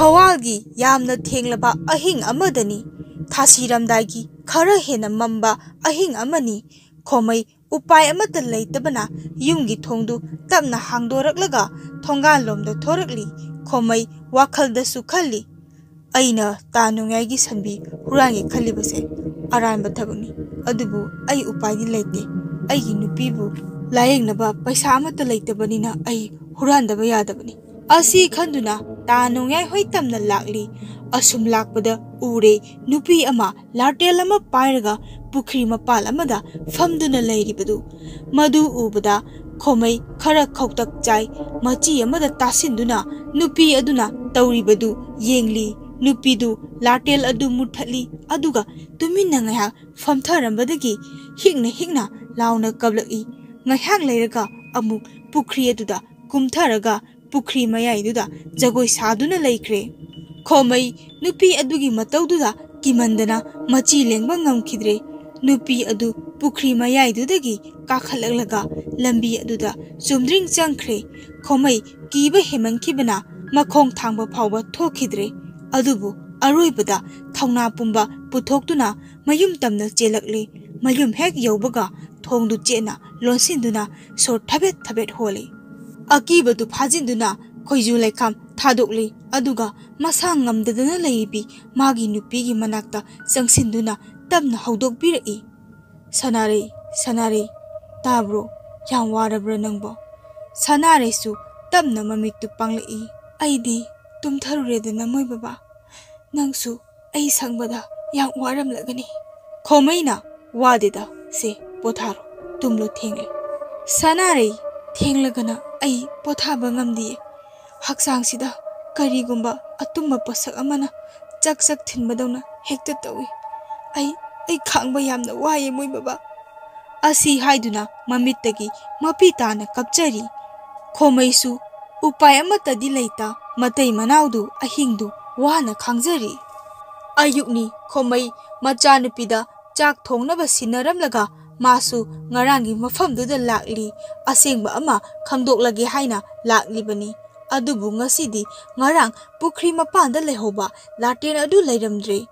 ꯊꯋꯥꯜꯒꯤ ꯌꯥꯝꯅ ꯊꯦꯡꯂꯕ ꯑꯍꯤꯡ ꯑꯃꯗꯅꯤ ꯊꯥꯁꯤꯔꯝꯗꯥꯏꯒꯤ ꯈꯔ ꯍꯦꯟꯅ ꯃꯝꯕ ꯑꯍꯤꯡ ꯑꯃꯅꯤ ꯈꯣꯃꯩ ꯎꯄꯥꯏ ꯑꯃꯠꯇ ꯂꯩꯇꯕꯅ ꯌꯨꯝꯒꯤ ꯊꯣꯡꯗꯨ ꯇꯞꯅ ꯍꯥꯡꯗꯣꯔꯛꯂꯒ ꯊꯣꯡꯒꯥꯜꯂꯣꯝꯗ ꯊꯣꯔꯛꯂꯤ ꯈꯣꯃꯩ ꯋꯥꯈꯜꯗꯁꯨ ꯈꯜꯂꯤ ꯑꯩꯅ ꯇꯥꯅꯨꯡꯉꯥꯏꯒꯤ ꯁꯟꯕꯤ ꯍꯨꯔꯥꯟꯒꯦ ꯈꯜꯂꯤꯕꯁꯦ ꯑꯔꯥꯟꯕ ꯊꯕꯛꯅꯤ ꯑꯗꯨꯕꯨ ꯑꯩ ꯎꯄꯥꯏꯗꯤ ꯂꯩꯇꯦ ꯑꯩꯒꯤ ꯅꯨꯄꯤꯕꯨ ꯂꯥꯌꯦꯡꯅꯕ ꯄꯩꯁꯥ ꯑꯃꯠꯇ ꯂꯩꯇꯕꯅꯤꯅ ꯑꯩ ꯍꯨꯔꯥꯟꯗꯕ ꯌꯥꯗꯕꯅꯤ ꯑꯁꯤ ꯈꯟꯗꯨꯅ ꯇꯥꯅꯨꯡꯉꯥꯏ ꯍꯣꯏ ꯇꯝꯅ ꯂꯥꯛꯂꯤ ꯑꯁꯨꯝ ꯂꯥꯛꯄꯗ ꯎꯔꯦ ꯅꯨꯄꯤ ꯑꯃ ꯂꯥꯔꯇꯦꯜ ꯑꯃ ꯄꯥꯏꯔꯒ ꯄꯨꯈ꯭ꯔꯤ ꯃꯄꯥꯜ ꯑꯃꯗ ꯐꯝꯗꯨꯅ ꯂꯩꯔꯤꯕꯗꯨ ꯃꯗꯨ ꯎꯕꯗ ꯈꯣꯃꯩ ꯈꯔ ꯈꯧꯇꯛ ꯆꯥꯏ ꯃꯆꯤ ꯑꯃꯗ ꯇꯥꯁꯤꯟꯗꯨꯅ ꯅꯨꯄꯤ ꯑꯗꯨꯅ ꯇꯧꯔꯤꯕꯗꯨ ꯌꯦꯡꯂꯤ ꯅꯨꯄꯤꯗꯨ ꯂꯥꯔꯇꯦꯜ ꯑꯗꯨ ꯃꯨꯠꯊꯠꯂꯤ ꯑꯗꯨꯒ ꯇꯨꯃꯤꯟꯅ ꯉꯥꯏꯍꯥꯛ ꯐꯝꯊꯔꯝꯕꯗꯒꯤ ꯍꯤꯛꯅ ꯂꯥꯎꯅ ꯀꯞꯂꯛꯏ ꯉꯥꯏꯍꯥꯛ ꯂꯩꯔꯒ ꯑꯃꯨꯛ ꯄꯨꯈ꯭ꯔꯤ ꯑꯗꯨꯗ ꯀꯨꯝꯊꯔꯒ ꯄꯨꯈ꯭ꯔꯤ ꯃꯌꯥꯏꯗꯨꯗ ꯖꯒꯣꯏ ꯁꯥꯗꯨꯅ ꯂꯩꯈ꯭ꯔꯦ ꯈꯣꯃꯩ ꯅꯨꯄꯤ ꯑꯗꯨꯒꯤ ꯃꯇꯧꯗꯨꯗ ꯀꯤꯃꯟꯗꯅ ꯃꯆꯤ ꯂꯦꯡꯕ ꯉꯝꯈꯤꯗ꯭ꯔꯦ ꯅꯨꯄꯤ ꯑꯗꯨ ꯄꯨꯈ꯭ꯔꯤ ꯃꯌꯥꯏꯗꯨꯗꯒꯤ ꯀꯥꯈꯠꯂꯛꯂꯒ ꯂꯝꯕꯤ ꯑꯗꯨꯗ ꯆꯨꯝꯗ꯭ꯔꯤꯡ ꯆꯪꯈ꯭ꯔꯦ ꯈꯣꯃꯩ ꯀꯤꯕ ꯍꯦꯃꯟꯈꯤꯕꯅ ꯃꯈꯣꯡ ꯊꯥꯡꯕ ꯐꯥꯎꯕ ꯊꯣꯛꯈꯤꯗ꯭ꯔꯦ ꯑꯗꯨꯕꯨ ꯑꯔꯣꯏꯕꯗ ꯊꯧꯅꯥ ꯄꯨꯝꯕ ꯄꯨꯊꯣꯛꯇꯨꯅ ꯃꯌꯨꯝ ꯇꯝꯅ ꯆꯦꯜꯂꯛꯂꯦ ꯃꯌꯨꯝ ꯍꯦꯛ ꯌꯧꯕꯒ ꯊꯣꯡꯗꯨ ꯆꯦꯠꯅ ꯂꯣꯟꯁꯤꯟꯗꯨꯅ ꯁꯣꯔ ꯊꯕꯦꯠ ꯍꯣꯜꯂꯤ ꯑꯀꯤꯕꯗꯨ ꯐꯥꯖꯤꯟꯗꯨꯅ ꯈꯣꯏꯖꯨ ꯂꯩꯈꯥꯝ ꯊꯥꯗꯣꯛꯂꯤ ꯑꯗꯨꯒ ꯃꯁꯥ ꯉꯝꯗꯗꯅ ꯂꯩꯔꯤꯕꯤ ꯃꯥꯒꯤ ꯅꯨꯄꯤꯒꯤ ꯃꯅꯥꯛꯇ ꯆꯪꯁꯤꯟꯗꯨꯅ ꯇꯞꯅ ꯍꯧꯗꯣꯛꯄꯤꯔꯛꯏ ꯁꯅꯥꯔꯩ ꯇꯥꯕ꯭ꯔꯣ ꯌꯥꯝ ꯋꯥꯔꯕ꯭ꯔꯥ ꯅꯪꯕꯣ ꯁꯅꯥꯔꯩꯁꯨ ꯇꯞꯅ ꯃꯃꯤꯠꯇꯨ ꯄꯥꯡꯂꯛꯏ ꯑꯩꯗꯤ ꯇꯨꯝꯊꯔꯨꯔꯦꯗꯅ ꯃꯣꯏ ꯕꯕꯥ ꯅꯪꯁꯨ ꯑꯩ ꯁꯪꯕꯗ ꯌꯥꯝ ꯋꯥꯔꯝꯂꯒꯅꯤ ꯈꯣꯃꯩꯅ ꯋꯥꯗꯦꯗ ꯁꯦ ꯄꯣꯊꯥꯔꯣ ꯇꯨꯝꯂꯣ ꯊꯦꯡꯂꯦ ꯁꯅꯥꯔꯩ ꯊꯦꯡꯂꯒꯅ ꯑꯩ ꯄꯣꯊꯥꯕ ꯉꯝꯗꯤꯌꯦ ꯍꯛꯆꯥꯡꯁꯤꯗ ꯀꯔꯤꯒꯨꯝꯕ ꯑꯇꯨꯝꯕ ꯄꯣꯠꯁꯛ ꯑꯃꯅ ꯆꯛ ꯊꯤꯟꯕꯗꯧꯅ ꯍꯦꯛꯇ ꯇꯧꯏ ꯑꯩ ꯈꯥꯡꯕ ꯌꯥꯝꯅ ꯋꯥꯏꯌꯦ ꯃꯣꯏ ꯕꯕꯥ ꯑꯁꯤ ꯍꯥꯏꯗꯨꯅ ꯃꯃꯤꯠꯇꯒꯤ ꯃꯄꯤ ꯇꯥꯅ ꯀꯞꯆꯔꯤ ꯈꯣꯃꯩꯁꯨ ꯎꯄꯥꯏ ꯑꯃꯠꯇꯗꯤ ꯂꯩꯇ ꯃꯇꯩ ꯃꯅꯥꯎꯗꯨ ꯑꯍꯤꯡꯗꯨ ꯋꯥꯅ ꯈꯥꯡꯖꯔꯤ ꯑꯌꯨꯛꯅꯤ ꯈꯣꯃꯩ ꯃꯆꯥꯅꯨꯄꯤꯗ ꯆꯥꯛ ꯊꯣꯡꯅꯕ ꯁꯤꯟꯅꯔꯝꯂꯒ ꯃꯥꯁꯨ ꯉꯔꯥꯡꯒꯤ ꯃꯐꯝꯗꯨꯗ ꯂꯥꯛꯂꯤ ꯑꯁꯦꯡꯕ ꯑꯃ ꯈꯪꯗꯣꯛꯂꯒꯦ ꯍꯥꯏꯅ ꯂꯥꯛꯂꯤꯕꯅꯤ ꯑꯗꯨꯕꯨ ꯉꯁꯤꯗꯤ ꯉꯔꯥꯡ ꯄꯨꯈ꯭ꯔꯤ ꯃꯄꯥꯟꯗ ꯂꯩꯍꯧꯕ ꯂꯥꯇꯦꯟ ꯑꯗꯨ ꯂꯩꯔꯝꯗ꯭ꯔꯦ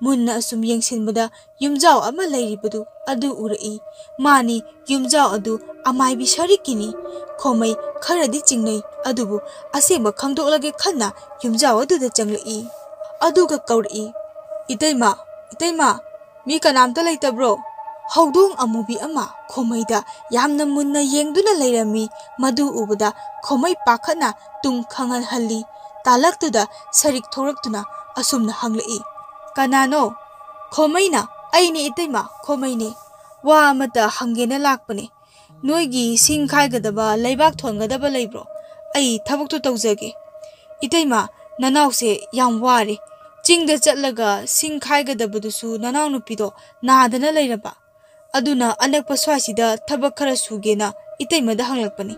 ꯃꯨꯟꯅ ꯑꯁꯨꯝ ꯌꯦꯡꯁꯤꯟꯕꯗ ꯌꯨꯝꯖꯥꯎ ꯑꯃ ꯂꯩꯔꯤꯕꯗꯨ ꯑꯗꯨ ꯎꯔꯛꯏ ꯃꯥꯅꯤ ꯌꯨꯝꯖꯥꯎ ꯑꯗꯨ ꯑꯃꯥꯏꯕꯤ ꯁꯔꯤꯛꯀꯤꯅꯤ ꯈꯣꯃꯩ ꯈꯔꯗꯤ ꯆꯤꯡꯅꯩ ꯑꯗꯨꯕꯨ ꯑꯁꯦꯡꯕ ꯈꯪꯗꯣꯛꯂꯒꯦ ꯈꯟꯅ ꯌꯨꯝꯖꯥꯎ ꯑꯗꯨꯗ ꯆꯪꯂꯛꯏ ꯑꯗꯨꯒ ꯀꯧꯔꯛꯏ ꯏꯇꯩꯃ ꯃꯤ ꯀꯅꯥꯝꯇ ꯂꯩꯇꯕ꯭ꯔꯣ ꯍꯧꯗꯣꯡ ꯑꯃꯨꯕꯤ ꯑꯃ ꯈꯣꯃꯩꯗ ꯌꯥꯝꯅ ꯃꯨꯟꯅ ꯌꯦꯡꯗꯨꯅ ꯂꯩꯔꯝꯃꯤ ꯃꯗꯨ ꯎꯕꯗ ꯈꯣꯃꯩ ꯄꯥꯈꯠꯅ ꯇꯨꯡ ꯈꯪꯍꯜꯍꯜꯂꯤ ꯇꯥꯂꯛꯇꯨꯗ ꯁꯔꯤꯛ ꯊꯣꯔꯛꯇꯨꯅ ꯑꯁꯨꯝꯅ ꯍꯪꯂꯛꯏ ꯀꯅꯥꯅꯣ ꯈꯣꯃꯩꯅ ꯑꯩꯅꯦ ꯏꯇꯩꯃ ꯈꯣꯃꯩꯅꯦ ꯋꯥ ꯑꯃꯇ ꯍꯪꯒꯦꯅ ꯂꯥꯛꯄꯅꯦ ꯅꯣꯏꯒꯤ ꯁꯤꯡ ꯈꯥꯏꯒꯗꯕ ꯂꯩꯕꯥꯛ ꯊꯣꯟꯒꯗꯕ ꯂꯩꯕ꯭ꯔꯣ ꯑꯩ ꯊꯕꯛꯇꯨ ꯇꯧꯖꯒꯦ ꯏꯇꯩꯃ ꯅꯅꯥꯎꯁꯦ ꯌꯥꯝ ꯋꯥꯔꯦ ꯆꯤꯡꯗ ꯆꯠꯂꯒ ꯁꯤꯡ ꯈꯥꯏꯒꯗꯕꯗꯨꯁꯨ ꯅꯅꯥꯎ ꯅꯨꯄꯤꯗꯣ ꯅꯥꯗꯅ ꯂꯩꯔꯕ ꯑꯗꯨꯅ ꯑꯅꯛꯄ ꯁ꯭ꯋꯥꯏꯁꯤꯗ ꯊꯕꯛ ꯈꯔ ꯁꯨꯒꯦꯅ ꯏꯇꯩꯃꯗ ꯍꯪꯂꯛꯄꯅꯤ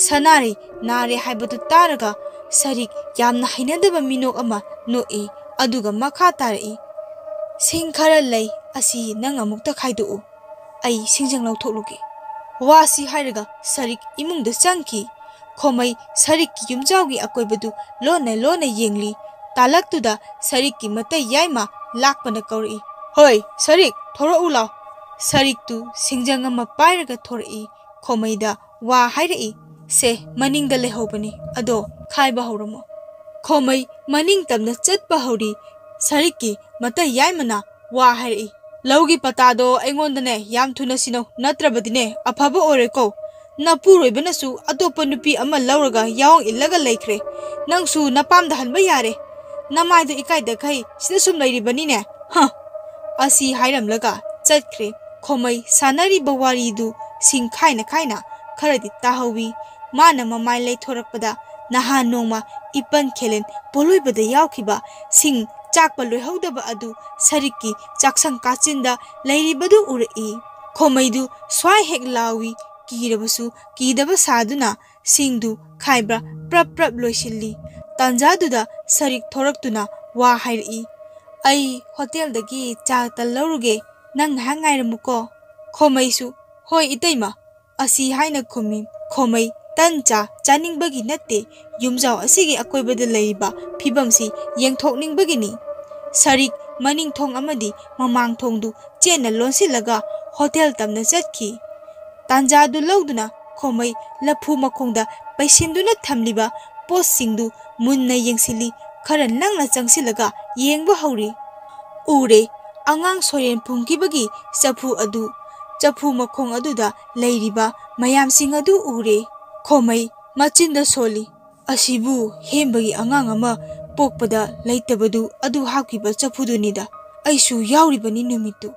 ꯁꯅꯥꯔꯩ ꯅꯥꯔꯦ ꯍꯥꯏꯕꯗꯨ ꯇꯥꯔꯒ ꯁꯔꯤꯛ ꯌꯥꯝꯅ ꯍꯩꯅꯗꯕ ꯃꯤꯅꯣꯛ ꯑꯃ ꯅꯣꯛꯏ ꯑꯗꯨꯒ ꯃꯈꯥ ꯇꯥꯔꯛꯏ ꯁꯤꯡ ꯈꯔ ꯂꯩ ꯑꯁꯤ ꯅꯪ ꯑꯃꯨꯛꯇ ꯈꯥꯏꯗꯣꯛꯎ ꯑꯩ ꯁꯤꯡꯖꯪ ꯂꯧꯊꯣꯛꯂꯨꯒꯦ ꯋꯥꯁꯤ ꯍꯥꯏꯔꯒ ꯁꯔꯤꯛ ꯏꯃꯨꯡꯗ ꯆꯪꯈꯤ ꯈꯣꯃꯩ ꯁꯔꯤꯛꯀꯤ ꯌꯨꯝꯖꯥꯎꯒꯤ ꯑꯀꯣꯏꯕꯗꯨ ꯂꯣꯟꯅ ꯌꯦꯡꯂꯤ ꯇꯥꯂꯛꯇꯨꯗ ꯁꯔꯤꯛꯀꯤ ꯃꯇꯩ ꯌꯥꯏꯃ ꯂꯥꯛꯄꯅ ꯀꯧꯔꯛꯏ ꯍꯣꯏ ꯁꯔꯤꯛ ꯊꯣꯔꯛꯎ ꯂꯥꯎ ꯁꯔꯤꯛꯇꯨ ꯁꯤꯡꯖꯪ ꯑꯃ ꯄꯥꯏꯔꯒ ꯊꯣꯔꯛꯏ ꯈꯣꯃꯩꯗ ꯋꯥ ꯍꯥꯏꯔꯛꯏ ꯁꯦ ꯃꯅꯤꯡꯗ ꯂꯩꯍꯧꯕꯅꯤ ꯑꯗꯣ ꯈꯥꯏꯕ ꯍꯧꯔꯝꯃꯣ ꯈꯣꯃꯩ ꯃꯅꯤꯡ ꯇꯝꯅ ꯆꯠꯄ ꯍꯧꯔꯤ ꯁꯔꯤꯛꯀꯤ ꯃꯇꯩ ꯌꯥꯏꯃꯅ ꯋꯥ ꯍꯥꯏꯔꯛꯏ ꯂꯧꯒꯤ ꯄꯇꯥꯗꯣ ꯑꯩꯉꯣꯟꯗꯅꯦ ꯌꯥꯝ ꯊꯨꯅ ꯁꯤꯟꯅꯧ ꯅꯠꯇ꯭ꯔꯕꯗꯤꯅꯦ ꯑꯐꯕ ꯑꯣꯏꯔꯣꯏꯀꯣ ꯅꯄꯨꯔꯣꯏꯕꯅꯁꯨ ꯑꯇꯣꯞꯄ ꯅꯨꯄꯤ ꯑꯃ ꯂꯧꯔꯒ ꯌꯥꯎꯪ ꯏꯜꯂꯒ ꯂꯩꯈ꯭ꯔꯦ ꯅꯪꯁꯨ ꯅꯄꯥꯝꯗ ꯍꯟꯕ ꯌꯥꯔꯦ ꯅꯃꯥꯏꯗꯣ ꯏꯀꯥꯏꯗꯈꯩ ꯁꯤꯗ ꯁꯨꯝ ꯂꯩꯔꯤꯕꯅꯤꯅꯦ ꯑꯁꯤ ꯍꯥꯏꯔꯝꯂꯒ ꯆꯠꯈ꯭ꯔꯦ ꯈꯣꯃꯩ ꯁꯥꯟꯅꯔꯤꯕ ꯋꯥꯔꯤꯗꯨ ꯁꯤꯡ ꯈꯥꯏꯅ ꯈꯔꯗꯤ ꯇꯥꯍꯧꯋꯤ ꯃꯥꯅ ꯃꯃꯥꯏ ꯂꯩꯊꯣꯔꯛꯄꯗ ꯅꯍꯥꯟ ꯅꯣꯡꯃ ꯏꯄꯟ ꯈꯦꯂꯦꯟ ꯄꯣꯂꯣꯏꯕꯗ ꯌꯥꯎꯈꯤꯕ ꯁꯤꯡ ꯆꯥꯛꯄ ꯂꯣꯏꯍꯧꯗꯕ ꯑꯗꯨ ꯁꯔꯤꯛꯀꯤ ꯆꯥꯛꯁꯪ ꯀꯥꯆꯤꯟꯗ ꯂꯩꯔꯤꯕꯗꯨ ꯎꯔꯛꯏ ꯈꯣꯃꯩꯗꯨ ꯁ꯭ꯋꯥꯏ ꯍꯦꯛ ꯂꯥꯎꯏ ꯀꯤꯔꯕꯁꯨ ꯀꯤꯗꯕ ꯁꯥꯗꯨꯅ ꯁꯤꯡꯗꯨ ꯈꯥꯏꯕ ꯄ꯭ꯔꯞ ꯂꯣꯏꯁꯤꯜꯂꯤ ꯇꯥꯟꯖꯥꯗꯨꯗ ꯁꯔꯤꯛ ꯊꯣꯔꯛꯇꯨꯅ ꯋꯥ ꯍꯥꯏꯔꯛꯏ ꯑꯩ ꯍꯣꯇꯦꯜꯗꯒꯤ ꯆꯥ ꯇꯟ ꯂꯧꯔꯨꯒꯦ ꯅꯪ ꯉꯥꯏꯍꯥꯛ ꯉꯥꯏꯔꯝꯃꯨꯀꯣ ꯈꯣꯃꯩꯁꯨ ꯍꯣꯏ ꯏꯇꯩꯃ ꯑꯁꯤ ꯍꯥꯏꯅ ꯈꯨꯝꯃꯤ ꯈꯣꯃꯩ तंचा चानिंगबगी नत्ते युमजाव असिगी अकोइबद लैबा फिबमसी येंथोकनिंगबगिनी सरिक मनिंग थोंग अमदी ममांग थोंगदु चेना लोनसिलगा होटल तमना चटखी तांजादु लौदुना खोमई लफु मखोंदा पैसिंदुना थमलिबा पोस्टसिंगदु मुन्ना येंसिली खरा नंगना चंगसिलगा येंगबो हौरी उरे अंगांग सोरेन पुंगिबगी चफु मखोंग अदुदा लैरिबा मयामसिंग अदु उरे खोमई मचिंदा सोली असिबु हेमबगी अंगांग अमा पोकपदा लैतबदु अदु हाकिबा चफुदुनिदा अइसु याउरिबनी नुमितु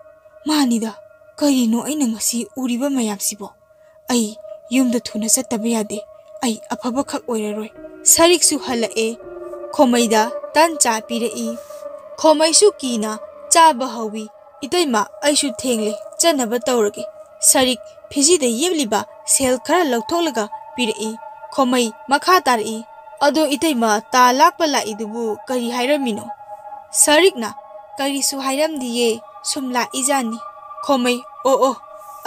मानिदा करिनो अइना ngasi उरिबा मयामसिबो अइ युमदा थुना चतबा यादे अइ अफबा खक ओइररोय सरिकसु हलए खोमैदा तन चा पिरई खोमैसु कीना चाबा हवी इतैमा अइसु थेंगले चनबा तौरगे सरिक फिजिदा येबलिबा सेल खरा लौथोलगा पिरई खोमै मखा तारई अदो इतैमा ता लाकपा लाइदुबु करी हाइरमिनो सरिकना करीसु हाइरमदिये सुमला इजानी खोमै ओ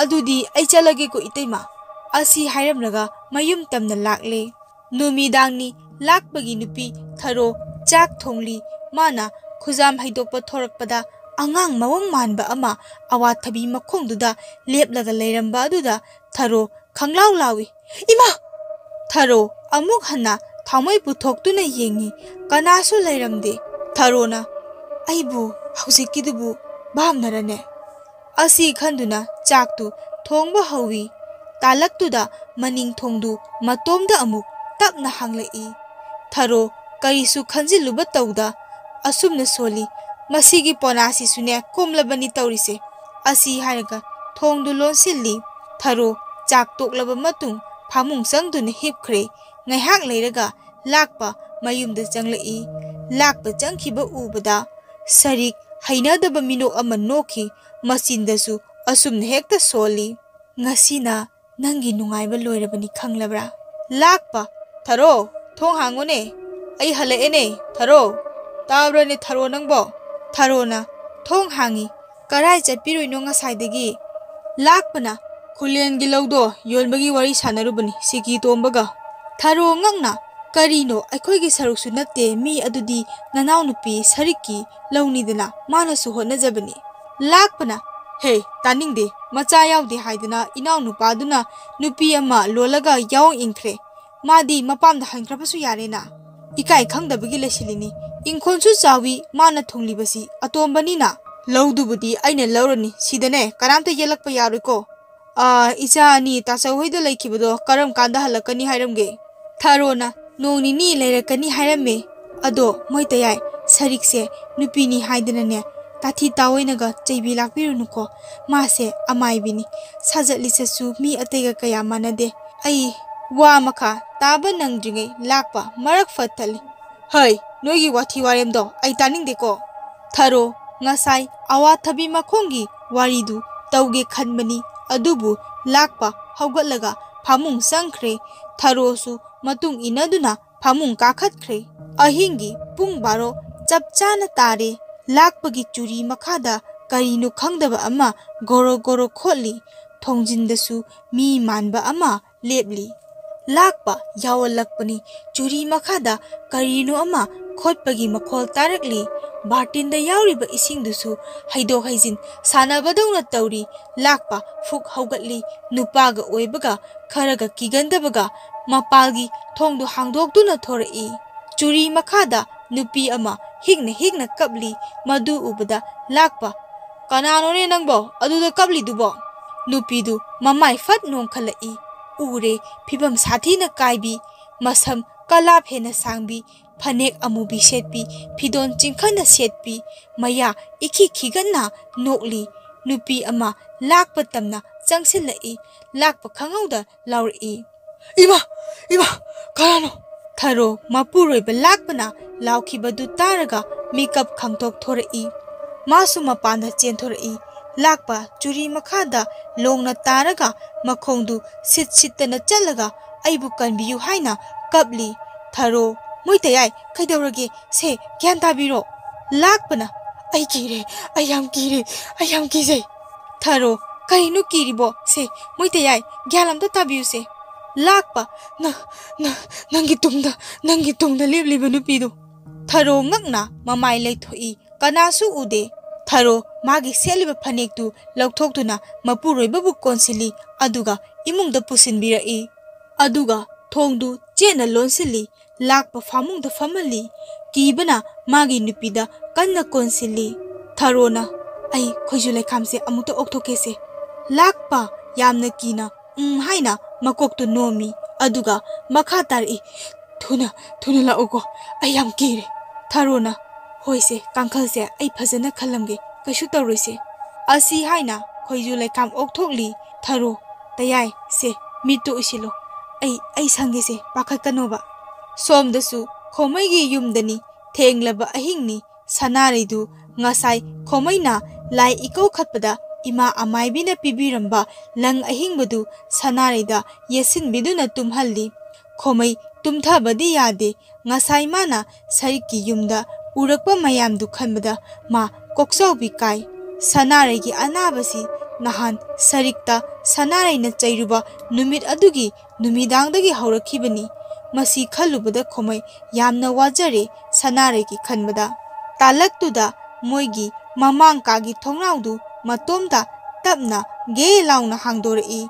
अदुदी आई चलगे को इतैमा असी हाइरमरगा मयुम तमना लाकले नुमिदांगनी लाकपगी नुपी थरो चाक थोंगली माना खुजाम हाइदोकपा थोरकपदा अंगांग मवंग मानबा अमा अवाथबी मखोंदुदा लेपलगा लैरंबा अदुदा थरो खंगलाव लावी इमा थरो अमुक हन्ना थामोय पुथोक्तुना येंगी कनासु लैरमदे थरोना अइबु हौजिकिदुबु भामनरने असी खंदुना चाकतु थोंगबा हौवी तालक्तुदा मनिंग थोंगदु मतोमदा अमुक तपना हांगलई थरो करिसु खंजिलुबा तौदा असुमना सोली मसीगी पोनासी सुने कोमलबनी तौरिसे असी हारगा थोंगदु लोनसिल्ली thorough chalk तोकलबा मतुंग फामुंग संगदुना हिपख्रे ngaihak leiraga lakpa mayumda changlai lakpa changkhiba ubada sarik hainadaba minok ama nokhi machindasu asumna hekta soli ngasina nangi nungaiba loirabani khanglabra lakpa tharo thong hangone ai halaene tharo tabrane tharo nangbo tharona thong hangi karai chapiroino ngasaidagi lakpana khulengi lawdo yolbagi wari sanarubani siki tombaga thorough ngangna karino akhoi saruksu natte mi adudi nanaw nupi sariki lawnidana manasu honajabani lakpana he taningde macha yawde haidana inaw nupa duna nupi ama lolaga yaw ingkhre madi mapam da hangrabasu yarena ikai khangdabagi lesilini ingkhonsu chawi mana thonglibasi atombani na lawdubudi aina lawrani sidane karamta yelakpa yaruiko icha ani tasawhoida laikhibodo karam kanda halakani hairamge थारोना नोंनिनी लेरकनी हाइरमे अदो मोइतयाय सरिकसे नुपीनी हाइदनने ताथी तावैनगा चैबी लाकपिरुनुको मासे अमाइबिनी साजलिससु मी अतेगा कया मानदे आई वा मखा ताबा नंग्रिङै लाकपा मरक फत्तली है नोगी वाथी वारेमदो आई तानिंगदेको थारो ngasai awaथबी मखोंगी वारीदु तौगे खनबनी अदुबु Lakpa हौगतलगा फामुंग संख्रे थारोसु matung inaduna phamung kakhatre ahingi pung baro chapchana tare lakpagi churi makhada karinu khangdaba ama goro goro kholi thongjindasu mi manba ama lepli lakpa yawalakpani churi makhada karinu ama khotpagi makhol tarakli bartinda yauriba isingdusu haidok haijin sanabadongna tauri lakpa fuk haugatli nupaga oibaga kharaga kigandabaga mapalgi thongdu hangdokduna thorei churi makhada nupi ama higna kapli madu ubada lakpa kananone nangbo aduda kapli dubo nupi du mamai fat nong khalai ure phibam sathi na kaibi masam kalap hena sangbi phanek amubi setpi phidon chingkhana setpi maya ikhi khiganna nokli nupi ama lakpa tamna changsilai lakpa khangauda lauri इमा करानो थारो मपुरोइब लाकपना लाउखिबदु तारगा makeup खंगथोक थोरई मासु मपानदा चेंथोरई लाकपा चुरी मखादा लोंगना तारगा मखोंदु सितना चलगा अइबु कनबियु हाइना कपली थारो मोइतयाय कैदौरगे से ज्ञान ताबिरो लाकपना अयाम किजे थारो करिनु किरिबो से मोइतयाय ज्ञानमदा ताबियु से lakpa nangi tungda lebliba nupidu tharo ngakna mamai leithoi kanasu ude tharo magi seliba phanektu laukthokduna mapuroibabu konsili aduga imungda pusinbirai aduga thongdu chena lonsili lakpa famungda famali kibana magi nupida kanna konsili tharona ai khoju lekhamse amuta okthokese lakpa yamna kina haina makoktu nomi aduga makha tari thuna la ogo ayam kire tharona hoise kangkhalse ai phajana khalamge kashu tawrese asi haina khoju lekham okthokli tharo tayai se mitu usilo ai sangese pakhakanoba somdasu khomaigi yumdani thenglaba ahingni sanaridu ngasai khomaina lai iko khatpada ima amaibina pibiramba lang ahingbadu sanarida yesin biduna tumhalli khomai tumthabadi yade ngasai mana sariki yumda urakpa mayam du khanbada ma kokchaubi kai sanare gi anabasi nahan sarikta sanare na chairuba numit adugi numidangdagi haurakibani masi khalubada khomai yamna wajare sanare gi khanbada talaktuda moigi mamang kagi thongnaudu matomda tapna ge launa hangdorei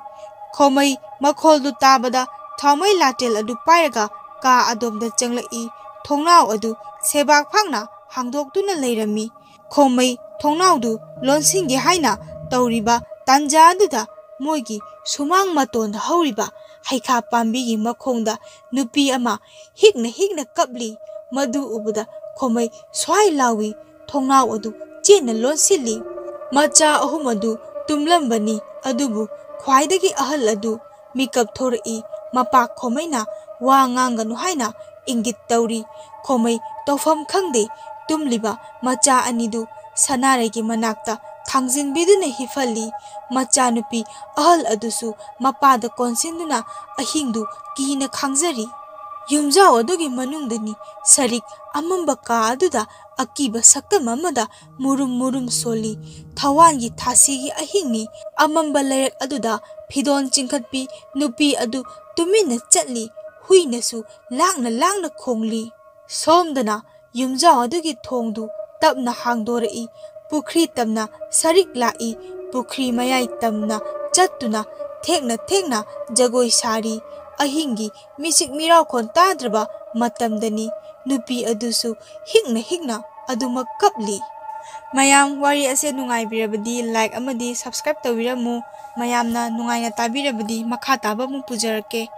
khomai makholdu tabada thamai latel adu pairaga ka adomda changlai thongnau adu sebak phangna hangdoktuna leirami khomai thongnaudu lonsinge haina tawriba tanja aduda moigi sumang matonda hauriba haikha pambigi makhongda nupi ama hikna kapli madu ubuda khomai swai lawi thongnau adu chena lonsili macha ahum adu tumlambani adubu khwaidagi ahal adu mikap thorai mapa khomaina wa nganganu haina ingit tawri khomai tofam khangde tumliba macha anidu sanaregi manakta thangjin biduna hifali macha nupi ahal adusu mapada konsinduna ahingdu kina khangjari yumjao adugi manungdani sarik amamba ka aduda akiba saktam amada murum soli thawangi thasigi ahingni amamba lerek aduda phidon chingkhatpi nupi adu tumina chatli huinasu langna khongli somdana yumjao adugi thongdu tapna hangdorei pukhri tamna sarik lai pukhri mayai tamna chattuna thekna jagoi sari ahingi misik mirau khon tadraba matamdani nupi adusu hikna adumak kapli mayam wari ase nungai birabadi like amadi subscribe tawiramu mayamna nungai na tabirabadi makha taba mu pujarake